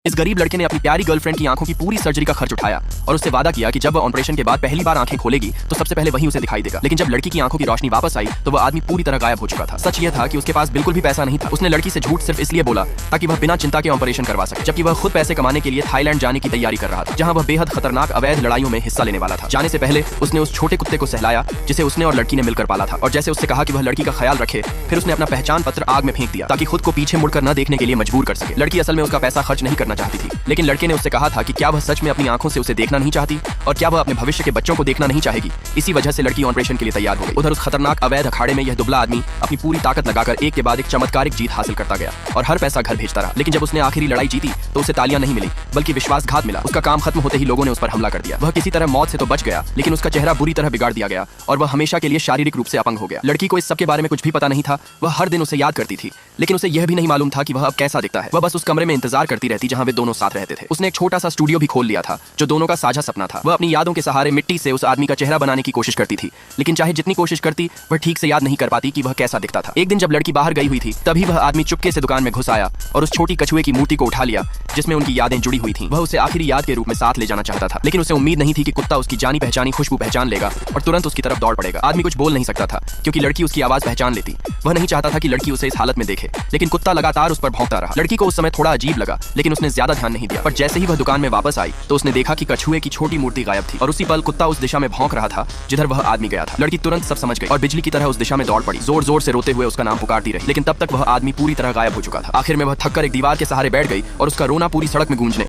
इस गरीब लड़के ने अपनी प्यारी गर्लफ्रेंड की आंखों की पूरी सर्जरी का खर्च उठाया और उससे वादा किया कि जब वह ऑपरेशन के बाद पहली बार आंखें खोलेगी तो सबसे पहले वही उसे दिखाई देगा। लेकिन जब लड़की की आंखों की रोशनी वापस आई तो वह आदमी पूरी तरह गायब हो चुका था। सच यह था कि उसके पास बिल्कुल भी पैसा नहीं था। उसने लड़की से झूठ सिर्फ इसलिए बोला ताकि वह बिना चिंता के ऑपरेशन करवा सके, जबकि वह खुद पैसे कमाने के लिए थाईलैंड जाने की तैयारी कर रहा था, जहां वह बेहद खतरनाक अवैध लड़ाइयों में हिस्सा लेने वाला था। जाने से पहले उसने उस छोटे कुत्ते को सहलाया जिसे उसने और लड़की ने मिलकर पाला था, और जैसे उससे कहा कि वह लड़की का ख्याल रखे, फिर उसने अपना पहचान पत्र आग में फेंक दिया ताकि खुद को पीछे मुड़कर न देखने के लिए मजबूर कर सके। लड़की असल में उसका पैसा खर्च नहीं करना चाहती थी, लेकिन लड़के ने उससे कहा था कि क्या वह सच में अपनी आंखों से उसे देखना नहीं चाहती और क्या वह अपने भविष्य के बच्चों को देखना नहीं चाहेगी। इसी वजह से लड़की ऑपरेशन के लिए तैयार हो गई। उधर उस खतरनाक अवैध अखाड़े में यह दुबला आदमी अपनी पूरी ताकत लगाकर एक के बाद एक चमत्कारिक जीत हासिल करता गया और हर पैसा घर भेजता रहा। लेकिन जब उसने आखिरी लड़ाई जीती तो उसे तालियां नहीं मिली बल्कि विश्वासघात मिला। उसका काम खत्म होते ही लोगों ने उस पर हमला कर दिया। वह किसी तरह मौत से तो बच गया, लेकिन उसका चेहरा बुरी तरह बिगाड़ दिया गया और वह हमेशा के लिए शारीरिक रूप से अपंग हो गया। लड़की को इस सब के बारे में कुछ भी पता नहीं था। वह हर दिन उसे याद करती थी, लेकिन उसे यह भी नहीं मालूम था कि वह अब कैसा दिखता है। वह बस उस कमरे में इंतजार करती रहती जहां वे दोनों साथ रहते थे। उसने एक छोटा सा स्टूडियो भी खोल लिया था जो दोनों का साझा सपना था। वह अपनी यादों के सहारे मिट्टी से उस आदमी का चेहरा बनाने की कोशिश करती थी, लेकिन चाहे जितनी कोशिश करती वह ठीक से याद नहीं कर पाती कि वह कैसा दिखता था। एक दिन जब लड़की बाहर गई हुई थी तभी वह आदमी चुपके से दुकान में घुस आया और उस छोटी कछुए की मूर्ति को उठा लिया जिसमें उनकी यादें जुड़ी हुई थी। वह उसे आखिरी याद के रूप में साथ ले जाना चाहता था, लेकिन उसे उम्मीद नहीं थी कि कुत्ता उसकी जानी पहचानी खुशबू पहचान लेगा और तुरंत उसकी तरफ दौड़ पड़ेगा। आदमी कुछ बोल नहीं सकता था क्योंकि लड़की उसकी आवाज पहचान लेती। वह नहीं चाहता था कि लड़की उसे इस हालत में देखे, लेकिन कुत्ता लगातार उस पर भौंकता रहा। लड़की को उस समय थोड़ा अजीब लगा, लेकिन उसने ज्यादा ध्यान नहीं दिया। पर जैसे ही वह दुकान में वापस आई तो उसने देखा कि कछुए की छोटी मूर्ति गायब थी और उसी पल कुत्ता उस दिशा में भौंक रहा था जिधर वह आदमी गया था। लड़की तुरंत सब समझ गई और बिजली की तरह उस दिशा में दौड़ पड़ी, जोर जोर से रोते हुए उसका नाम पुकारती रही, लेकिन तब तक वह आदमी पूरी तरह गायब हो चुका था। आखिर में वह थककर एक दीवार के सहारे बैठ गई और उसका रोना पूरी सड़क में गूंजने